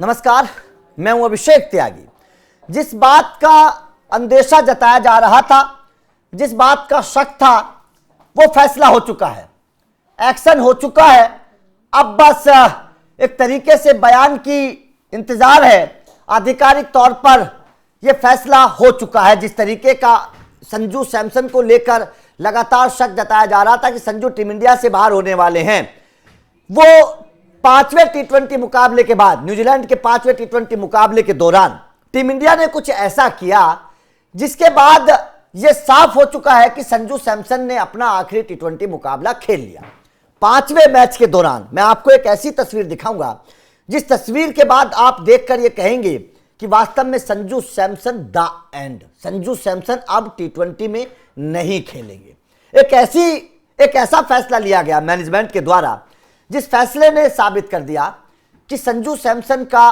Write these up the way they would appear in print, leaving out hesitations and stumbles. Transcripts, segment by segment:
नमस्कार, मैं हूं अभिषेक त्यागी। जिस बात का अंदेशा जताया जा रहा था, जिस बात का शक था, वो फैसला हो चुका है, एक्शन हो चुका है। अब बस एक तरीके से बयान की इंतजार है। आधिकारिक तौर पर यह फैसला हो चुका है। जिस तरीके का संजू सैमसन को लेकर लगातार शक जताया जा रहा था कि संजू टीम इंडिया से बाहर होने वाले हैं, वो पांचवें टी20 मुकाबले के बाद, न्यूजीलैंड के पांचवें टी20 मुकाबले के दौरान टीम इंडिया ने कुछ ऐसा किया जिसके बाद यह साफ हो चुका है कि संजू सैमसन ने अपना आखिरी टी20 मुकाबला खेल लिया। पांचवें मैच के दौरान मैं आपको एक ऐसी तस्वीर दिखाऊंगा जिस तस्वीर के बाद आप देखकर यह कहेंगे कि वास्तव में संजू सैमसन द एंड, संजू सैमसन अब टी20 में नहीं खेलेंगे। एक ऐसा फैसला लिया गया मैनेजमेंट के द्वारा जिस फैसले ने साबित कर दिया कि संजू सैमसन का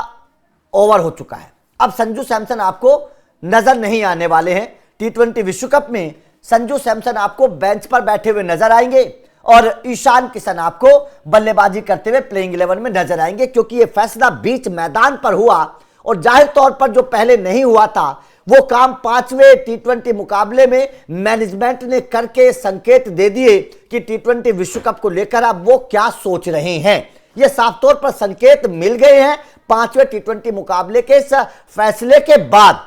ओवर हो चुका है। अब संजू सैमसन आपको नजर नहीं आने वाले हैं। टी20 विश्व कप में संजू सैमसन आपको बेंच पर बैठे हुए नजर आएंगे और ईशान किशन आपको बल्लेबाजी करते हुए प्लेइंग 11 में नजर आएंगे, क्योंकि यह फैसला बीच मैदान पर हुआ और जाहिर तौर पर जो पहले नहीं हुआ था वो काम पांचवें टी20 मुकाबले में मैनेजमेंट ने करके संकेत दे दिए कि टी20 विश्व कप को लेकर अब वो क्या सोच रहे हैं। ये साफ तौर पर संकेत मिल गए हैं पांचवें टी20 मुकाबले के इस फैसले के बाद,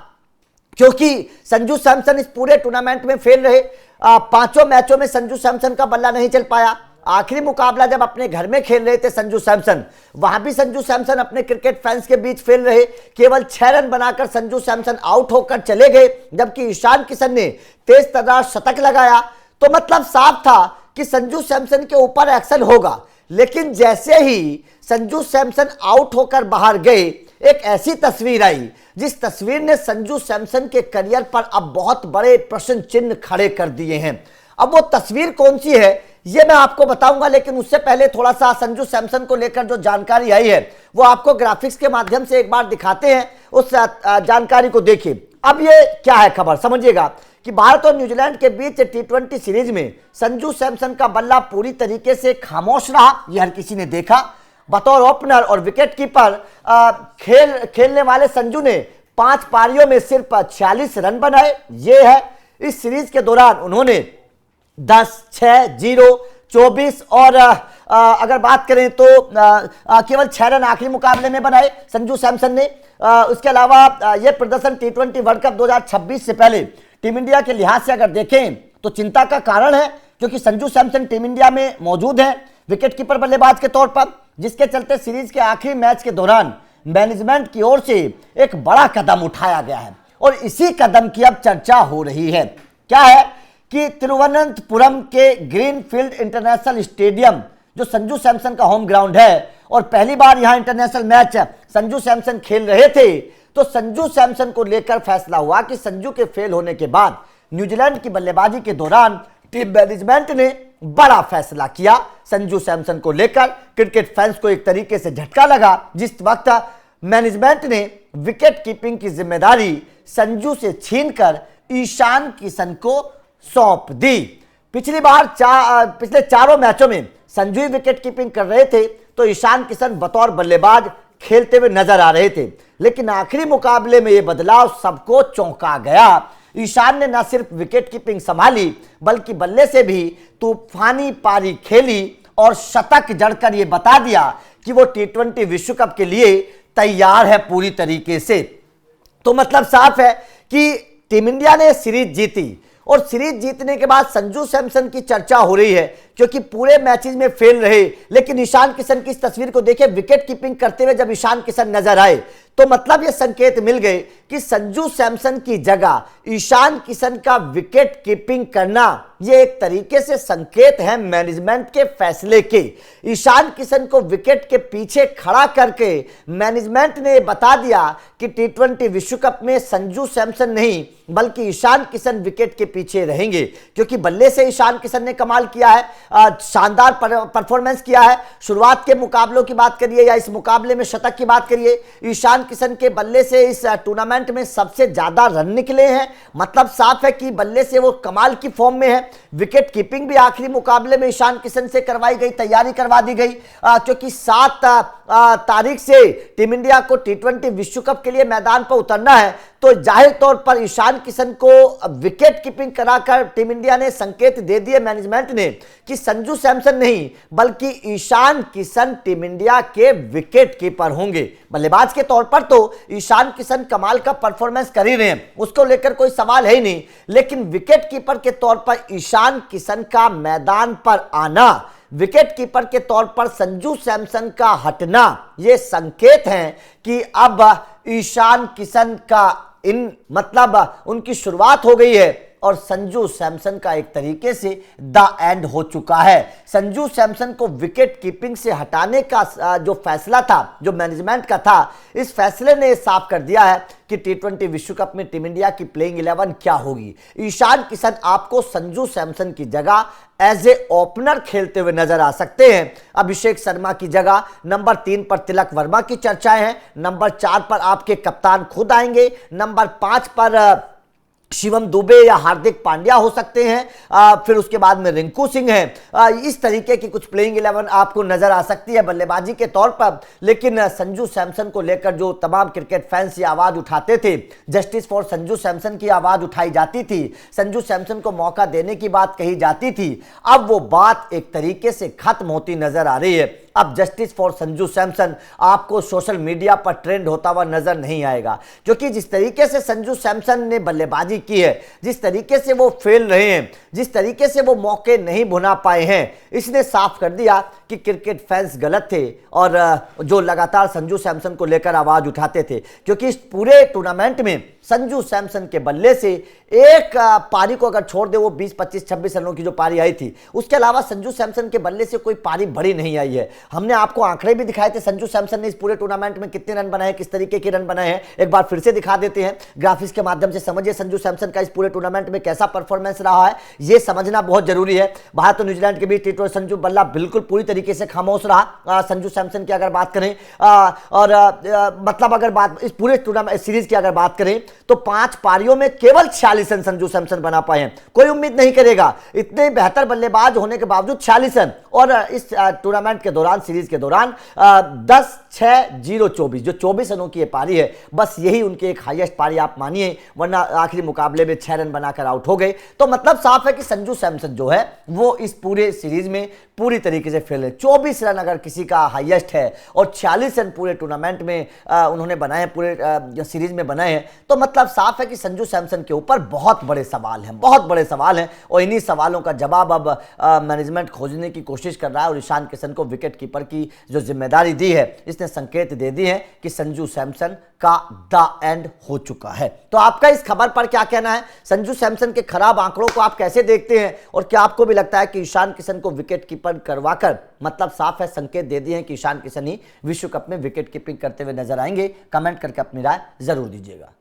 क्योंकि संजू सैमसन इस पूरे टूर्नामेंट में फेल रहे। पांचों मैचों में संजू सैमसन का बल्ला नहीं चल पाया। आखिरी मुकाबला जब अपने घर में खेल रहे थे संजू सैमसन, वहां भी संजू सैमसन अपने क्रिकेट फैंस के बीच फेल रहे। केवल 6 रन बनाकर संजू सैमसन आउट होकर चले गए, जबकि ईशान किशन ने तेज तर्रार शतक लगाया। तो मतलब साफ था कि संजू सैमसन के ऊपर एक्शन होगा। लेकिन जैसे ही संजू सैमसन आउट होकर बाहर गए, एक ऐसी तस्वीर आई जिस तस्वीर ने संजू सैमसन के करियर पर अब बहुत बड़े प्रश्न चिन्ह खड़े कर दिए हैं। अब वो तस्वीर कौन सी है ये मैं आपको बताऊंगा, लेकिन उससे पहले थोड़ा सा संजू सैमसन को लेकर जो जानकारी आई है वो आपको ग्राफिक्स के माध्यम से एक बार दिखाते हैं। उस जानकारी को देखिए। अब ये क्या है खबर, समझिएगा कि भारत और न्यूजीलैंड के बीच टी20 सीरीज में संजू सैमसन का बल्ला पूरी तरीके से खामोश रहा, यह हर किसी ने देखा। बतौर ओपनर और विकेट कीपर खेलने वाले संजू ने 5 पारियों में सिर्फ 46 रन बनाए। ये है इस सीरीज के दौरान उन्होंने 10, 6, 0, 24 और अगर बात करें तो केवल 6 रन आखिरी मुकाबले में बनाए संजू सैमसन ने। उसके अलावा यह प्रदर्शन टी20 वर्ल्ड कप 2026 से पहले टीम इंडिया के लिहाज से अगर देखें तो चिंता का कारण है, क्योंकि संजू सैमसन टीम इंडिया में मौजूद है विकेट कीपर बल्लेबाज के तौर पर, जिसके चलते सीरीज के आखिरी मैच के दौरान मैनेजमेंट की ओर से एक बड़ा कदम उठाया गया है और इसी कदम की अब चर्चा हो रही है। क्या है कि तिरुवनंतपुरम के ग्रीनफील्ड इंटरनेशनल स्टेडियम जो संजू सैमसन का होम ग्राउंड है और पहली बार यहां इंटरनेशनल मैच संजू सैमसन खेल रहे थे, तो संजू सैमसन को लेकर फैसला हुआ कि संजू के फेल होने के बाद न्यूजीलैंड की बल्लेबाजी के दौरान टीम मैनेजमेंट ने बड़ा फैसला किया संजू सैमसन को लेकर। क्रिकेट फैंस को एक तरीके से झटका लगा जिस वक्त मैनेजमेंट ने विकेट कीपिंग की जिम्मेदारी संजू से छीनकर ईशान किशन को सौंप दी। पिछले चारों मैचों में संजू ही विकेट कीपिंग कर रहे थे, तो ईशान किशन बतौर बल्लेबाज खेलते हुए नजर आ रहे थे। लेकिन आखिरी मुकाबले में यह बदलाव सबको चौंका गया। ईशान ने न सिर्फ विकेट कीपिंग संभाली बल्कि बल्ले से भी तूफानी पारी खेली और शतक जड़कर यह बता दिया कि वो टी20 विश्व कप के लिए तैयार है पूरी तरीके से। तो मतलब साफ है कि टीम इंडिया ने सीरीज जीती और सीरीज जीतने के बाद संजू सैमसन की चर्चा हो रही है, क्योंकि पूरे मैचेस में फेल रहे। लेकिन ईशान किशन की इस तस्वीर को देखें, विकेट कीपिंग करते हुए जब ईशान किशन नजर आए तो मतलब ये संकेत मिल गए कि संजू सैमसन की जगह ईशान किशन का विकेट कीपिंग करना ये एक तरीके से संकेत है मैनेजमेंट के फैसले के। ईशान किशन को विकेट के पीछे खड़ा करके मैनेजमेंट ने बता दिया कि टी20 विश्व कप में संजू सैमसन नहीं बल्कि ईशान किशन विकेट के पीछे रहेंगे, क्योंकि बल्ले से ईशान किशन ने कमाल किया है, शानदार परफॉर्मेंस किया है। शुरुआत के मुकाबलों की बात करिए या इस मुकाबले में शतक की बात करिए, ईशान ईशान किशन के बल्ले से इस टूर्नामेंट में सबसे ज्यादा रन निकले हैं। मतलब साफ है कि बल्ले से वो कमाल की फॉर्म में है। विकेट कीपिंग भी आखिरी मुकाबले में ईशान किशन से करवाई गई, तैयारी करवा दी गई, क्योंकि 7 तारीख से टीम इंडिया को T20 विश्व कप के लिए मैदान पर उतरना है। तो जाहिर तौर पर ईशान किशन को विकेट कीपिंग कराकर टीम इंडिया ने संकेत दे दिए मैनेजमेंट ने कि संजू सैमसन नहीं बल्कि ईशान किशन टीम इंडिया के विकेट कीपर होंगे। बल्लेबाज के तौर पर तो ईशान किशन कमाल का परफॉर्मेंस कर ही रहे हैं, उसको लेकर कोई सवाल है ही नहीं, लेकिन विकेट कीपर के तौर पर ईशान किशन का मैदान पर आना, विकेट कीपर के तौर पर संजू सैमसन का हटना, ये संकेत हैं कि अब ईशान किशन का मतलब उनकी शुरुआत हो गई है और संजू सैमसन का एक तरीके से द एंड हो चुका है। संजू सैमसन को विकेट कीपिंग से हटाने का जो फैसला था, जो मैनेजमेंट का था, इस फैसले ने साफ कर दिया है कि T20 विश्व कप में टीम इंडिया की प्लेइंग 11 क्या होगी। ईशान किशन आपको संजू सैमसन की जगह एज ए ओपनर खेलते हुए नजर आ सकते हैं। अभिषेक शर्मा की जगह नंबर 3 पर तिलक वर्मा की चर्चाएं हैं, नंबर 4 पर आपके कप्तान खुद आएंगे, नंबर 5 पर शिवम दुबे या हार्दिक पांड्या हो सकते हैं, फिर उसके बाद में रिंकू सिंह है। इस तरीके की कुछ प्लेइंग 11 आपको नजर आ सकती है बल्लेबाजी के तौर पर। लेकिन संजू सैमसन को लेकर जो तमाम क्रिकेट फैंस ये आवाज उठाते थे, जस्टिस फॉर संजू सैमसन की आवाज उठाई जाती थी, संजू सैमसन को मौका देने की बात कही जाती थी, अब वो बात एक तरीके से खत्म होती नजर आ रही है। अब जस्टिस फॉर संजू सैमसन आपको सोशल मीडिया पर ट्रेंड होता हुआ नजर नहीं आएगा, क्योंकि जिस तरीके से संजू सैमसन ने बल्लेबाजी की है, जिस तरीके से वो फेल रहे हैं, जिस तरीके से वो मौके नहीं बुना पाए हैं, इसने साफ कर दिया कि क्रिकेट फैंस गलत थे और जो लगातार संजू सैमसन को लेकर आवाज उठाते थे। क्योंकि इस पूरे टूर्नामेंट में संजू सैमसन के बल्ले से एक पारी को अगर छोड़ दे, वो 20, 25, 26 रनों की जो पारी आई थी, उसके अलावा संजू सैमसन के बल्ले से कोई पारी बड़ी नहीं आई है। हमने आपको आंकड़े भी दिखाए थे, संजू सैमसन ने इस पूरे टूर्नामेंट में कितने रन बनाए, किस तरीके के रन बनाए हैं, एक बार फिर से दिखा देते हैं ग्राफिक्स के माध्यम से। समझिए संजू सैमसन का इस पूरे टूर्नामेंट में कैसा परफॉर्मेंस रहा है, यह समझना बहुत जरूरी है। भारत और न्यूजीलैंड के बीच T20 संजू बल्ला बिल्कुल पूरी तरीके से खामोश रहा। संजू सैमसन की अगर बात करें मतलब अगर बात इस पूरे टूर्नामेंट सीरीज की अगर बात करें तो 5 पारियों में केवल 46 रन संजू सैमसन बना पाए हैं। कोई उम्मीद नहीं करेगा इतने बेहतर बल्लेबाज होने के बावजूद 46 रन, और इस टूर्नामेंट के दौरान, सीरीज के दौरान 10-6-0-24 जो 24 रनों की ये पारी है, बस यही उनकी एक हाईएस्ट पारी आप मानिए, वरना आखिरी मुकाबले में 6 रन बनाकर आउट हो गए। तो मतलब साफ है कि संजू सैमसन जो है वो इस पूरे सीरीज में पूरी तरीके से फेल है। 24 रन अगर किसी का हाईएस्ट है और 46 रन पूरे टूर्नामेंट में उन्होंने बनाए, पूरे सीरीज में बनाए हैं, तो मतलब साफ है कि संजू सैमसन के ऊपर बहुत बड़े सवाल हैं, बहुत बड़े सवाल हैं। और इन्हीं सवालों का जवाब अब मैनेजमेंट खोजने की कोशिश कर रहा है। और ईशान किशन को विकेट कीपर की जो जिम्मेदारी दी है, इसने संकेत दे दी है कि संजू सैमसन का द एंड हो चुका है। तो आपका इस खबर पर क्या कहना है? संजू सैमसन के खराब आंकड़ों को आप कैसे देखते हैं, और क्या आपको भी लगता है कि ईशान किशन को विकेट कीपर करवाकर मतलब साफ है संकेत दे दिए हैं कि ईशान किशन ही विश्व कप में विकेट कीपिंग करते हुए नजर आएंगे? कमेंट करके अपनी राय जरूर दीजिएगा।